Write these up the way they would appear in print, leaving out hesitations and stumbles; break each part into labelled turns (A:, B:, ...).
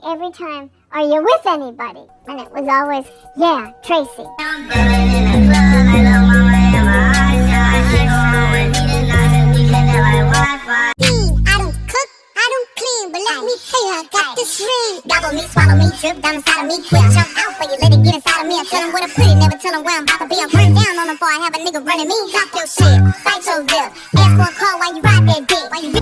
A: every time, "Are you with anybody?" And it was always, "Yeah, Tracy." I don't cook, I don't clean, but let me tell you, I got this ring. Gobble me, swallow me, drip down inside of me, quick jump out for you, let it get inside of me. I tell them where to put it, never tell them where I'm about to be. I'm running down on them before I have a nigga running me. Drop your shit, bite your lip, ask for a call while you ride that dick. While you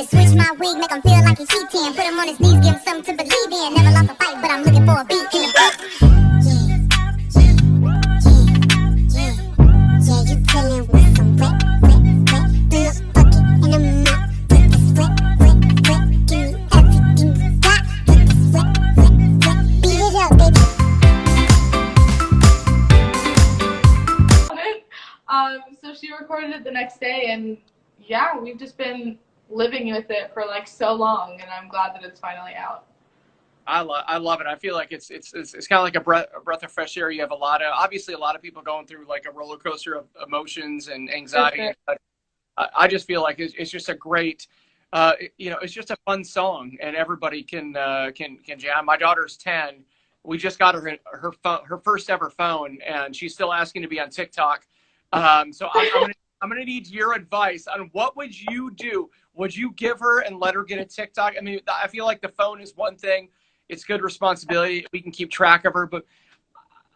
A: switch my wig, make him feel like he's cheating. Put him on his knees, give him something to believe in. Never lost a fight, but I'm looking for a beat in the book. Yeah, you tellin' with some wet, do your bucket in the mouth. Put this wet, give me everything you got. Put this wet, beat it up, baby.
B: So she recorded it the next day, and yeah, we've just been living with it for like so long, and I'm glad that it's finally out.
C: I love it. I feel like it's kind of like a breath of fresh air. You have obviously a lot of people going through like a roller coaster of emotions and anxiety.
B: Sure.
C: I just feel like it's just a great, it's just a fun song, and everybody can jam. My daughter's 10. We just got her first ever phone, and she's still asking to be on TikTok. So I'm gonna need your advice on what would you do. Would you give her and let her get a TikTok? I mean, I feel like the phone is one thing. It's good responsibility. We can keep track of her, but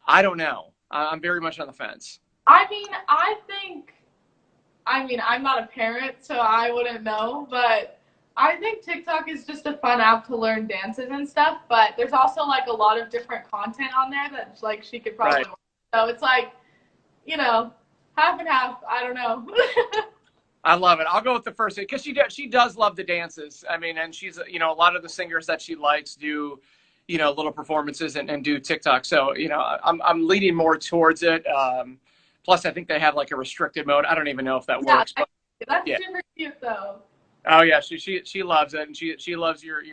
C: I don't know. I'm very much on the fence.
B: I mean, I'm not a parent, so I wouldn't know, but I think TikTok is just a fun app to learn dances and stuff, but there's also like a lot of different content on there that like she could probably watch. So it's like, half and half. I don't know.
C: I love it. I'll go with the first because she does love the dances. I mean, and she's a lot of the singers that she likes do little performances and do TikTok. So I'm leaning more towards it. Plus, I think they have like a restricted mode. I don't even know if that works. But,
B: that's super cute though.
C: Oh yeah, she loves it, and she loves your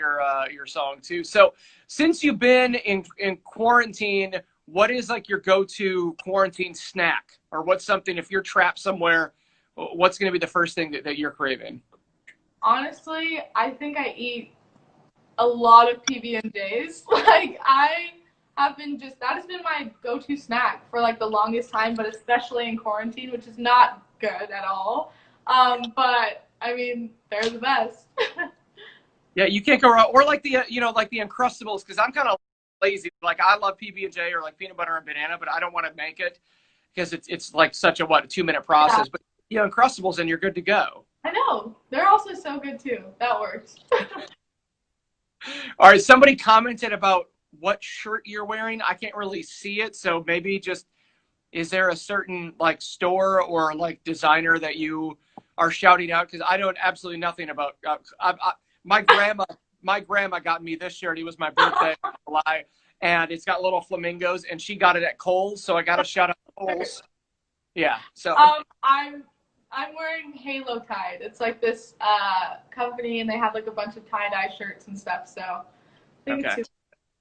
C: song too. So since you've been in quarantine, what is like your go-to quarantine snack, or what's something if you're trapped somewhere? What's going to be the first thing that you're craving?
B: Honestly, I think I eat a lot of PB&Js. Like that has been my go-to snack for like the longest time, but especially in quarantine, which is not good at all. But I mean, they're the best.
C: Yeah, you can't go wrong. Or like the like the Uncrustables, because I'm kind of lazy. Like I love PB&J or like peanut butter and banana, but I don't want to make it because it's like such a 2-minute process.
B: Yeah.
C: But Uncrustables and you're good to go.
B: I know. They're also so good too. That works.
C: All right, somebody commented about what shirt you're wearing. I can't really see it, so maybe just is there a certain like store or like designer that you are shouting out? Because I know absolutely nothing about. My grandma got me this shirt. It was my birthday in July, and it's got little flamingos, and she got it at Kohl's, so I got to shout out Kohl's. Yeah. So
B: I'm wearing Halo Tide. It's like this company, and they have like a bunch of tie-dye shirts and stuff. So I think it's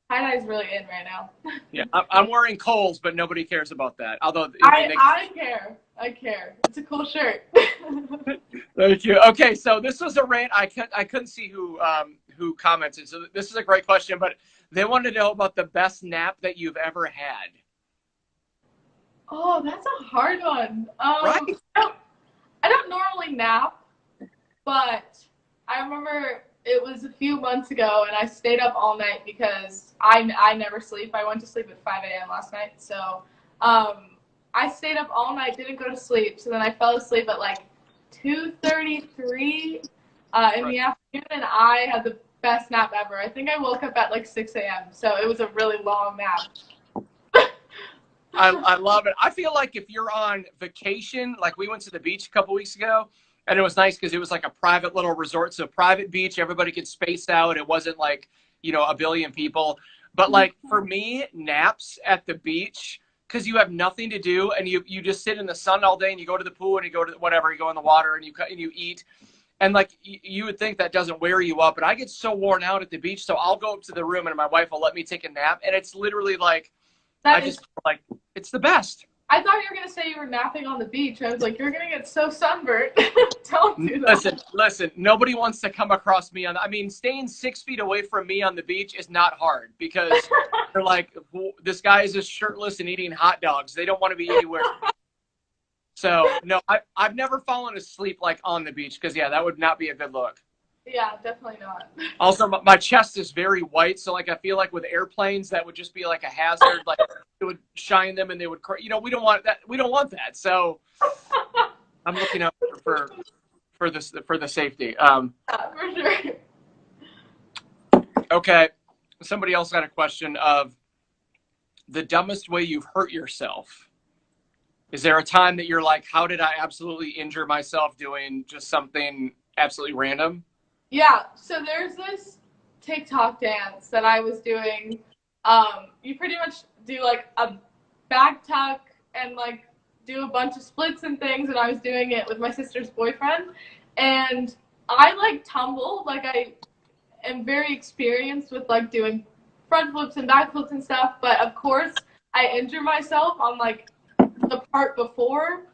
B: Tie-dye's really in right now.
C: Yeah, I'm wearing Kohl's, but nobody cares about that. Although I mean,
B: I care. I care. It's a cool shirt.
C: Thank you. Okay, so this was a rant. I couldn't see who commented. So this is a great question, but they wanted to know about the best nap that you've ever had.
B: Oh, that's a hard one.
C: Right.
B: I don't normally nap, but I remember it was a few months ago, and I stayed up all night because I never sleep. I went to sleep at 5 a.m. last night, so I stayed up all night, didn't go to sleep. So then I fell asleep at like 2:33 in the afternoon, and I had the best nap ever. I think I woke up at like 6 a.m., so it was a really long nap.
C: I love it. I feel like if you're on vacation, like we went to the beach a couple weeks ago, and it was nice because it was like a private little resort, so private beach, everybody could space out. It wasn't like, a billion people. But like for me, naps at the beach, because you have nothing to do, and you just sit in the sun all day, and you go to the pool, and you go to whatever, you go in the water, and you eat. And like you would think that doesn't wear you up, but I get so worn out at the beach, so I'll go up to the room, and my wife will let me take a nap, and it's literally like, just feel like it's the best.
B: I thought you were going to say you were napping on the beach. I was like, you're going to get so sunburned. Don't do that.
C: Listen, nobody wants to come across me staying 6 feet away from me on the beach is not hard because they're like, this guy is just shirtless and eating hot dogs. They don't want to be anywhere. So, no, I've never fallen asleep like on the beach because, that would not be a good look.
B: Yeah, definitely not.
C: Also, my chest is very white, so like I feel like with airplanes that would just be like a hazard. Like it would shine them, and they would, we don't want that. We don't want that. So I'm looking out for the safety.
B: For sure.
C: Okay, somebody else got a question of the dumbest way you've hurt yourself. Is there a time that you're like, how did I absolutely injure myself doing just something absolutely random?
B: Yeah, so there's this TikTok dance that I was doing. You pretty much do like a back tuck and like do a bunch of splits and things, and I was doing it with my sister's boyfriend, and I like tumble. Like I am very experienced with like doing front flips and back flips and stuff, but of course I injure myself on like the part before.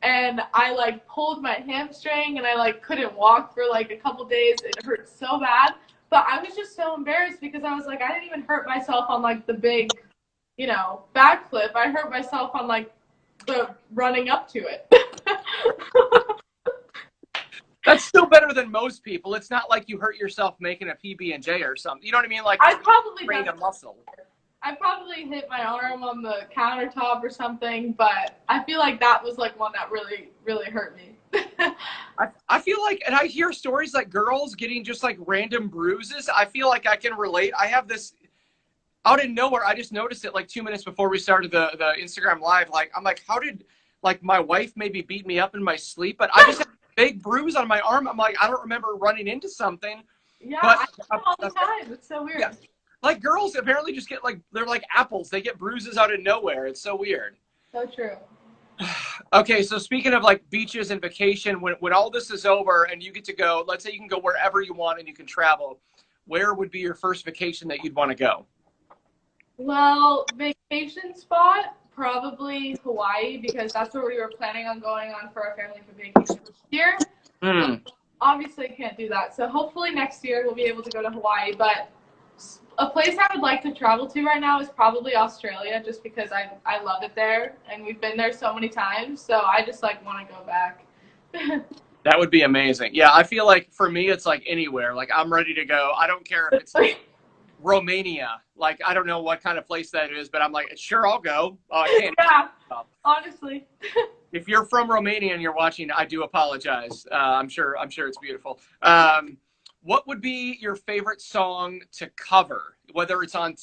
B: And I like pulled my hamstring, and I like couldn't walk for like a couple days. It hurt so bad, but I was just so embarrassed because I was like, I didn't even hurt myself on like the big, backflip. I hurt myself on like the running up to it.
C: That's still better than most people. It's not like you hurt yourself making a PB&J or something. You know what I mean? Like
B: I probably
C: trained a muscle.
B: I probably hit my arm on the countertop or something, but I feel like that was like one that really, really hurt me.
C: I feel like, and I hear stories like girls getting just like random bruises. I feel like I can relate. I have this out of nowhere. I just noticed it like 2 minutes before we started the Instagram live. Like, I'm like, how did like my wife maybe beat me up in my sleep? But I just have a big bruise on my arm. I'm like, I don't remember running into something.
B: Yeah,
C: but
B: I do all the time. It's so weird.
C: Yeah. Like girls apparently just get like, they're like apples. They get bruises out of nowhere. It's so weird.
B: So true.
C: Okay, so speaking of like beaches and vacation, when all this is over and you get to go, let's say you can go wherever you want and you can travel, where would be your first vacation that you'd want to go?
B: Well, vacation spot, probably Hawaii, because that's where we were planning on going on for our family for vacation this year. Obviously can't do that. So hopefully next year we'll be able to go to Hawaii, but a place I would like to travel to right now is probably Australia, just because I love it there, and we've been there so many times, so I just like want to go back.
C: That would be amazing. Yeah, I feel like for me it's like anywhere. Like I'm ready to go. I don't care if it's Romania. Like I don't know what kind of place that is, but I'm like, sure, I'll go. I can't.
B: Yeah, honestly.
C: If you're from Romania and you're watching, I do apologize. I'm sure it's beautiful. What would be your favorite song to cover, whether it's on,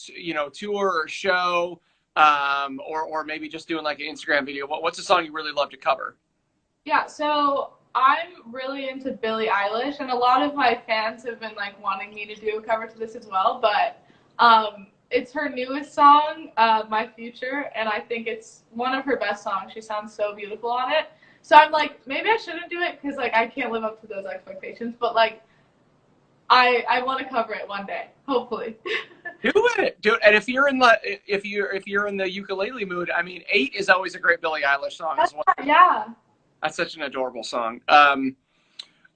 C: tour or show, or maybe just doing like an Instagram video? What's a song you really love to cover?
B: Yeah, so I'm really into Billie Eilish, and a lot of my fans have been like wanting me to do a cover to this as well, but it's her newest song, My Future, and I think it's one of her best songs. She sounds so beautiful on it. So I'm like, maybe I shouldn't do it because like I can't live up to those expectations, but like I want to cover it one day, hopefully.
C: Do it, do it. And if you're in the ukulele mood, I mean, 8 is always a great Billie Eilish song as well.
B: Yeah.
C: That's such an adorable song.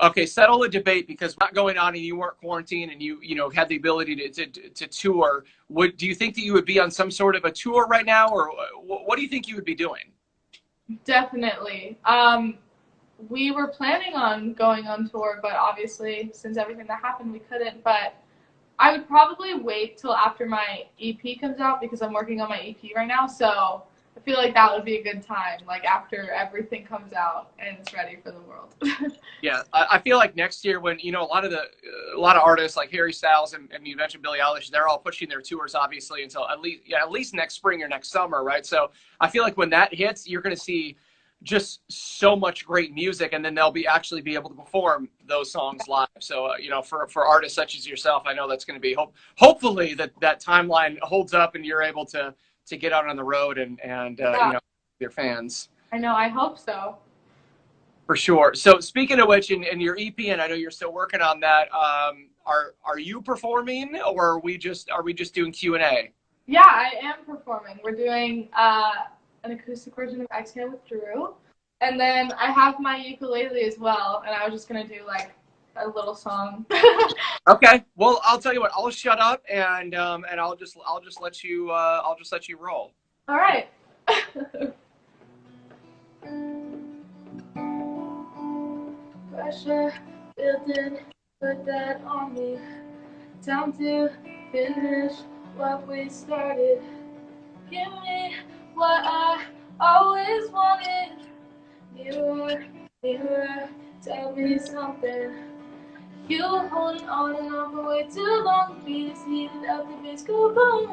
C: Okay, settle the debate, because we're not going on and you weren't quarantined and you know had the ability to tour. Do you think that you would be on some sort of a tour right now, or what do you think you would be doing?
B: Definitely. We were planning on going on tour, but obviously since everything that happened, we couldn't. But I would probably wait till after my EP comes out, because I'm working on my EP right now. So I feel like that would be a good time, like after everything comes out and it's ready for the world.
C: Yeah, I feel like next year, when a lot of artists like Harry Styles and you mentioned Billie Eilish, they're all pushing their tours obviously until at least next spring or next summer, right? So I feel like when that hits, you're going to see just so much great music, and then they'll actually be able to perform those songs live. So for artists such as yourself, I know that's going to be hopefully that timeline holds up and you're able to get out on the road and your fans.
B: I know, I hope so.
C: For sure. So speaking of which, in your EP, and I know you're still working on that, are you performing, or are we just doing Q&A?
B: Yeah, I am performing. We're doing an acoustic version of Exhale with Drew, and then I have my ukulele as well, and I was just gonna do like a little song.
C: Okay. Well, I'll tell you what. I'll shut up and I'll just let you roll.
B: All right. Pressure building, put that on me. Time to finish what we started. Give me what I always wanted. Mirror, mirror, tell me something. You were holding on and on for way too long. The beat is heated up, the bass go boom.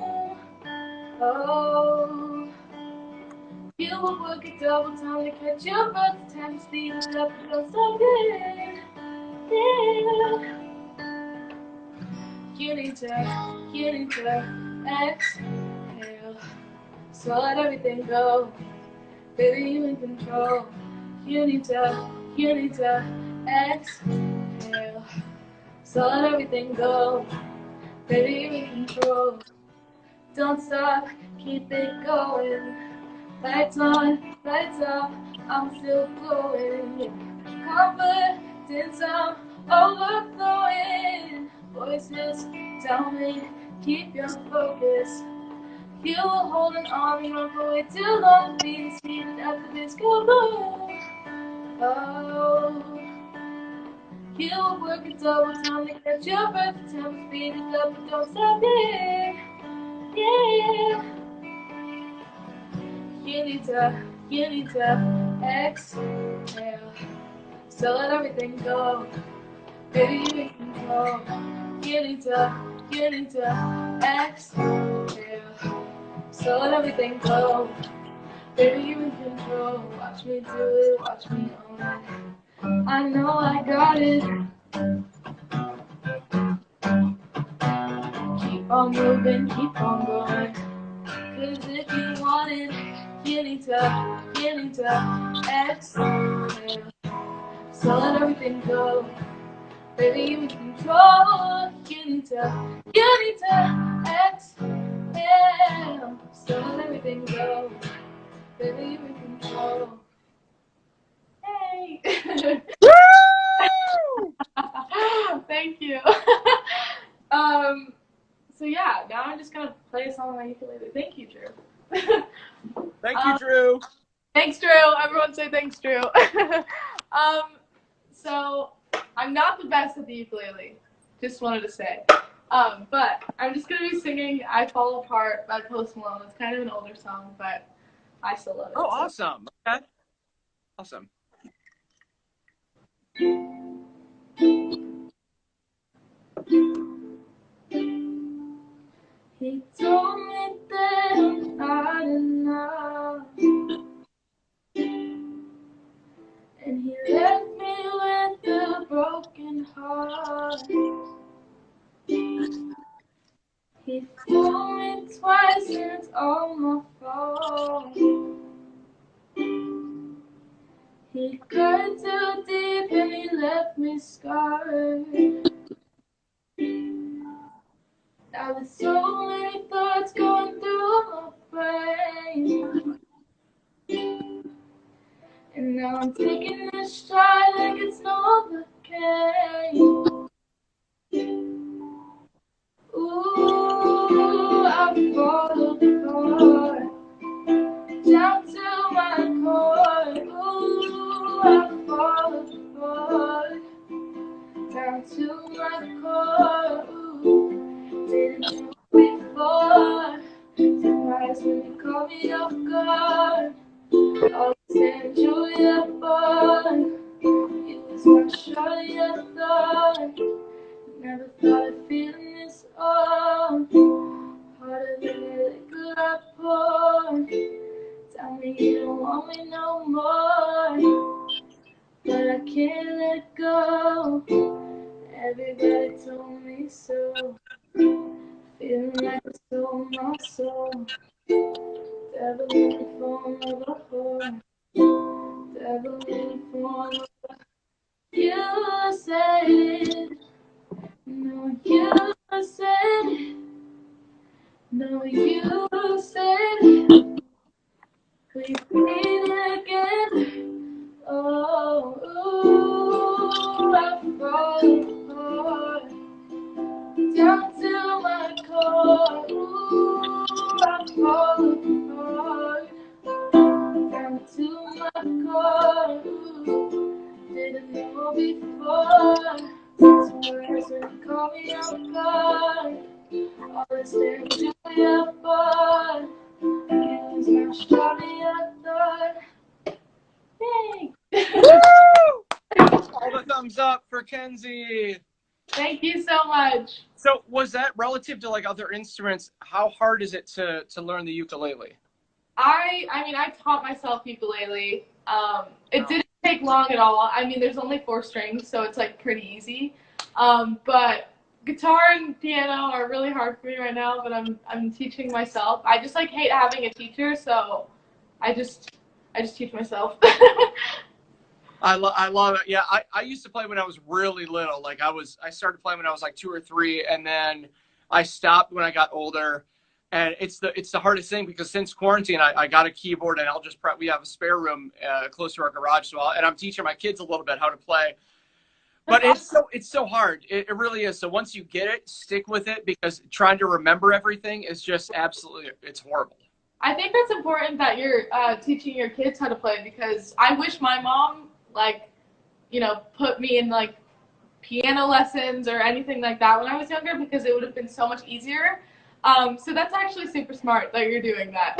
B: Oh, you will work a double time to catch your breath. The time to speed it up, but don't stop it. Yeah. You need to exhale. So let everything go. Baby, you in control. You need to exhale. So let everything go. Baby, you in control. Don't stop, keep it going. Lights on, lights off, I'm still glowing. Confidence, I'm overflowing. Voices tell me, keep your focus. You were holding on and on for way too long. Being seated at the disco boom. Oh, you will work a double time to catch your breath. The time to speed it up, but don't stop it. Yeah. You need to exhale. So let everything go. Baby, you in control. You need to exhale. So let everything go. Baby, you in control. Watch me do it, watch me own it. I know I got it. Keep on moving, keep on going. 'Cause if you want it, you need to exhale. So let everything go. Baby, you in control. You need to exhale. So let everything go. Baby, you in control. Hey!
C: Woo!
B: Thank you. So yeah, now I'm just gonna play a song on my ukulele. Thank you, Drew.
C: Thank you, Drew.
B: Thanks, Drew. Everyone say thanks, Drew. So I'm not the best at the ukulele. Just wanted to say. But I'm just gonna be singing "I Fall Apart" by Post Malone. It's kind of an older song, but I still love it.
C: Oh, awesome. Okay. Awesome.
B: He told me that I'm not enough, and he left me with a broken heart. He told me twice and it's all my fault. He cut too deep and he left me scarred. Now there's so many thoughts going through my brain, and now I'm taking this stride like it's Novocaine. Ooh, I fall apart, down to my core. Ooh, I fall apart, down to my core. Ooh, didn't know before. Surprised when you caught me off guard. Always enjoy your fun. You was my shawty, I thought. Never thought I'd feel this all. Harder than the liquor I poured. Tell me you don't want me no more, but I can't let go. Everybody told me so. Feeling like I stole my soul. Devil in the form of a whore. Devil in the form of a... You said, no, you said, no, you said, please breathe again. Oh, ooh, I fall apart, down to my core. Ooh, I fall apart, down to my core. Ooh, didn't know before. Sometimes when you call me off guard, always there to your bar. You was my shawty, I thought. Hey.
C: All the thumbs up for Kenzie.
B: Thank you so much.
C: So was that relative to like other instruments? How hard is it to learn the ukulele?
B: I mean, I taught myself ukulele. It didn't take long at all. I mean, there's only 4 strings, so it's like pretty easy. But guitar and piano are really hard for me right now, but I'm teaching myself. I just like hate having a teacher, so I just teach myself.
C: I love it. Yeah, I used to play when I was really little. Like I started playing when I was like 2 or 3, and then I stopped when I got older. And it's the hardest thing because since quarantine, I got a keyboard, and I'll just we have a spare room close to our garage, and I'm teaching my kids a little bit how to play. But it's so hard. It really is. So once you get it, stick with it, because trying to remember everything is just absolutely, it's horrible.
B: I think that's important that you're teaching your kids how to play, because I wish my mom put me in like piano lessons or anything like that when I was younger, because it would have been so much easier. So that's actually super smart that you're doing that.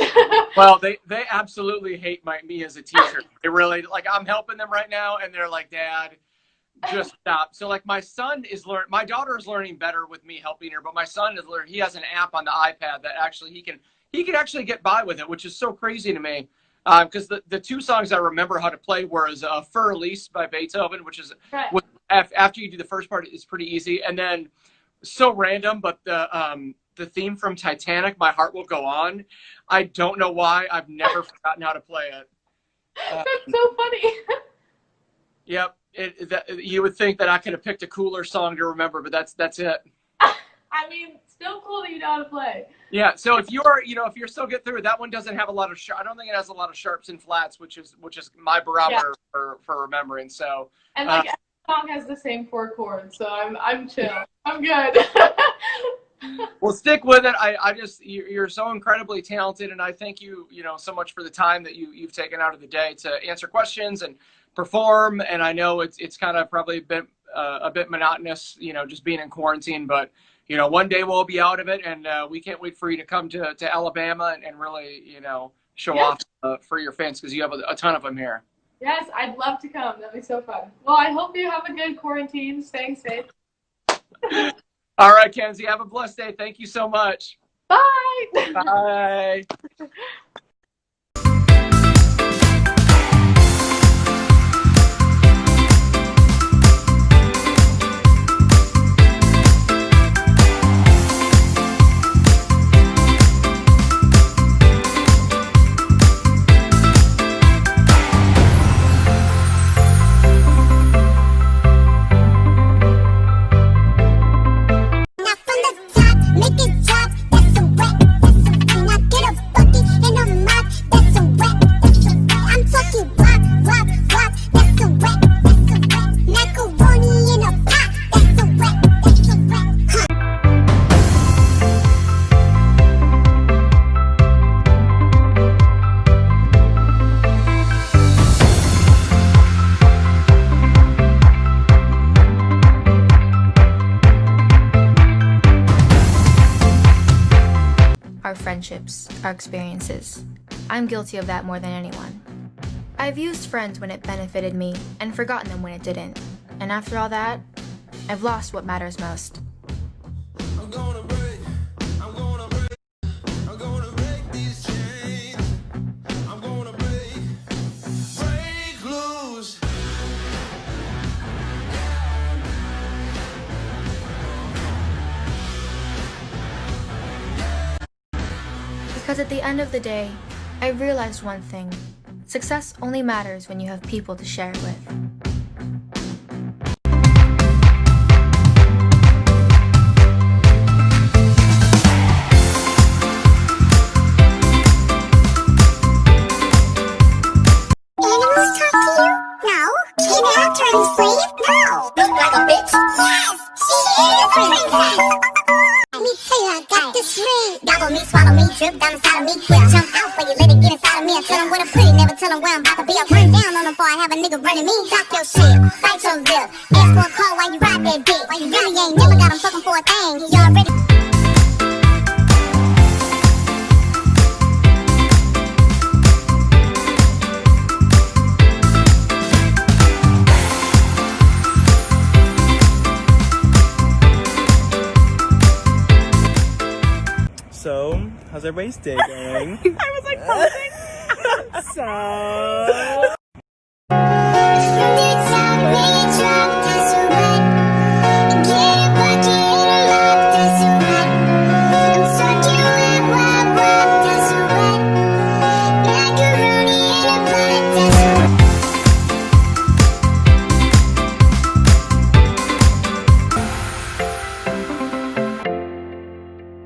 C: Well, they absolutely hate me as a teacher. They really, like, I'm helping them right now, and they're like, Dad, just stop. So like my daughter is learning better with me helping her, but my son is learning. He has an app on the iPad that actually he can actually get by with it, which is so crazy to me. Because the 2 songs I remember how to play was Fur Elise by Beethoven, which is
B: right.
C: After you do the first part, it's pretty easy, and then so random, but the theme from Titanic, My Heart Will Go On. I don't know why. I've never forgotten how to play it.
B: That's so funny.
C: Yep. You would think that I could have picked a cooler song to remember, but that's it.
B: I mean, still cool that you know how to play.
C: Yeah. So if you're still get through it, that one doesn't have a lot of I don't think it has a lot of sharps and flats, which is my barometer for remembering. So
B: and like every song has the same 4 chords, so I'm chill. I'm good.
C: Well, stick with it. You're so incredibly talented, and I thank you, so much for the time that you've taken out of the day to answer questions and perform. And I know it's kind of probably a bit monotonous, just being in quarantine, but one day we'll be out of it, and we can't wait for you to come to Alabama and really, show off for your fans, because you have a ton of them here.
B: Yes, I'd love to come. That'd be so fun. Well, I hope you have a good quarantine, staying safe.
C: All right, Kenzie, have a blessed day. Thank you so much.
B: Bye.
C: Bye.
A: Now from the top, make it
D: relationships are experiences. I'm guilty of that more than anyone. I've used friends when it benefited me and forgotten them when it didn't. And after all that, I've lost what matters most.
E: I'm gonna break these chains. I'm gonna break loose.
D: Because at the end of the day, I realized one thing. Success only matters when you have people to share it with.
A: Animals talk to you? No. Kidnapped or enslaved? No. Look like a bitch? Yes! She is a princess! Let me tell you, I got this ring. Gobble me, swallow me, drip down inside of me. Quick jump out for you, let it get inside of me. I tell them where to put it, never tell them where I'm about to be. I run down on them before I have a nigga running me. Talk your shit, bite your lip. Ask for a call while you ride that dick. While you really ain't never got him fucking for a thing. You already...
F: So, how's everybody's day going? I was like, so